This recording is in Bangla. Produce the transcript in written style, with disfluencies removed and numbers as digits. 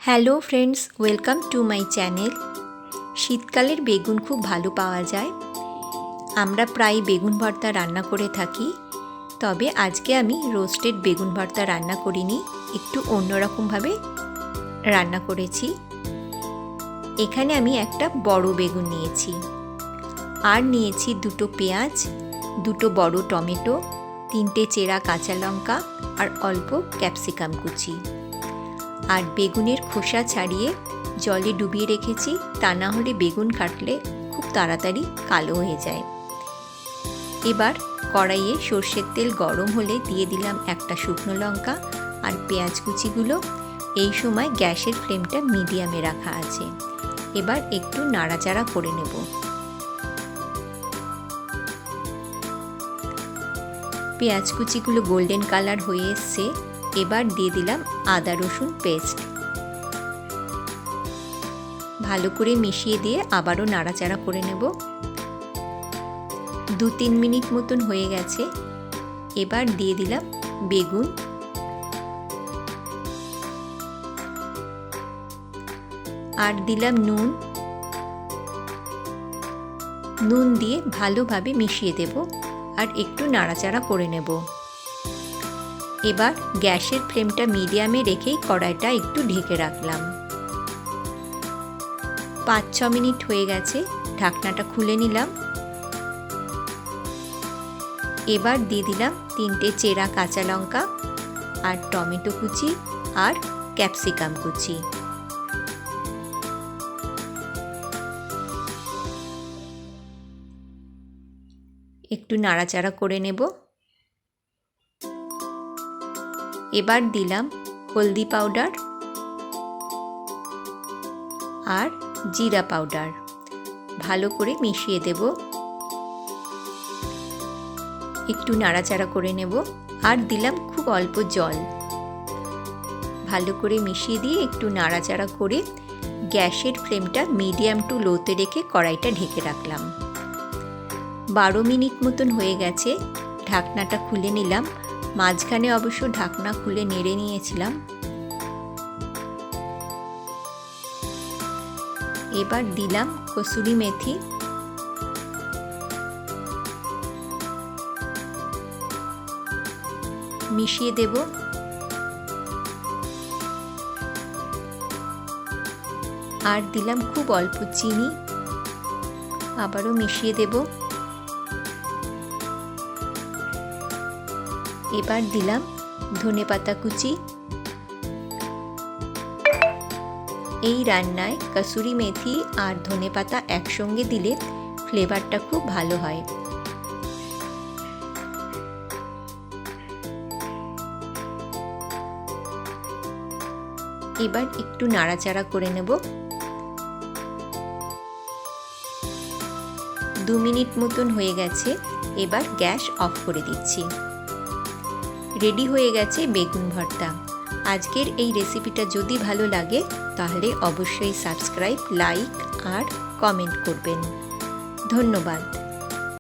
Hello friends, welcome to my channel. শীতকালের বেগুন খুব ভালো পাওয়া যায়। আমরা প্রায় বেগুন ভর্তা রান্না করে থাকি, তবে আজকে আমি রোস্টেড বেগুন ভর্তা রান্না করিনি, একটু অন্যরকমভাবে রান্না করেছি। এখানে আমি একটা বড় বেগুন নিয়েছি, আর নিয়েছি দুটো পেঁয়াজ, দুটো বড় টমেটো, তিনটে চেরা কাঁচা লঙ্কা আর অল্প ক্যাপসিকাম কুচি। আর বেগুনের খোসা ছাড়িয়ে জলে ডুবিয়ে রেখেছি, তা না হলে বেগুন কাটলে খুব তাড়াতাড়ি কালো হয়ে যায়। এবার কড়াইয়ে সর্ষের তেল গরম হলে দিয়ে দিলাম একটা শুকনো লঙ্কা আর পেঁয়াজ কুচিগুলো। এই সময় গ্যাসের ফ্লেমটা মিডিয়ামে রাখা আছে। এবার একটু নাড়াচাড়া করে নেব। পেঁয়াজ কুচিগুলো গোল্ডেন কালার হয়ে এসছে। এবার দিয়ে দিলাম আদা রসুন পেস্ট। ভালো করে মিশিয়ে দিয়ে আবারও নাড়াচাড়া করে নেব। 2-3 মিনিট মতন হয়ে গেছে। এবার দিয়ে দিলাম বেগুন, আর দিলাম নুন দিয়ে ভালোভাবে মিশিয়ে দেব আর একটু নাড়াচাড়া করে নেব। এবার গ্যাসের ফ্লেমটা মিডিয়ামে রেখেই কড়াইটা একটু ঢেকে রাখলাম। 5-6 মিনিট হয়ে গেছে, ঢাকনাটা খুলে নিলাম। এবার দিয়ে দিলাম 3টে চেরা কাঁচা লঙ্কা আর টমেটো কুচি আর ক্যাপসিকাম কুচি। একটু নাড়াচাড়া করে নেব। এবার দিলাম হলদি পাউডার আর জিরা পাউডার, ভালো করে মিশিয়ে দেব। একটু নাড়াচাড়া করে নেব আর দিলাম খুব অল্প জল। ভালো করে মিশিয়ে দিয়ে একটু নাড়াচাড়া করে গ্যাসের ফ্লেমটা মিডিয়াম টু লোতে রেখে কড়াইটা ঢেকে রাখলাম। 12 মিনিট মতন হয়ে গেছে, ঢাকনাটা খুলে নিলাম। মাঝখানে অবশ্য ঢাকনা খুলে নেড়ে নিয়েছিলাম। এবার দিলাম কসুরি মেথি, মিশিয়ে দেব। আর দিলাম খুব অল্প চিনি, আবারও মিশিয়ে দেব। এবার দিলাম ধনেপাতা কুচি। এই রান্নায় কসুরি মেথি আর ধনেপাতা একসঙ্গে দিলে ফ্লেভারটা খুব ভালো হয়। এবার একটু নাড়াচাড়া করে নেব। 2 মিনিট মতন হয়ে গেছে, এবার গ্যাস অফ করে দিচ্ছি। রেডি হয়ে গেছে বেগুন ভর্তা। আজকের এই রেসিপিটা যদি ভালো লাগে তাহলে অবশ্যই সাবস্ক্রাইব, লাইক আর কমেন্ট করবেন। ধন্যবাদ।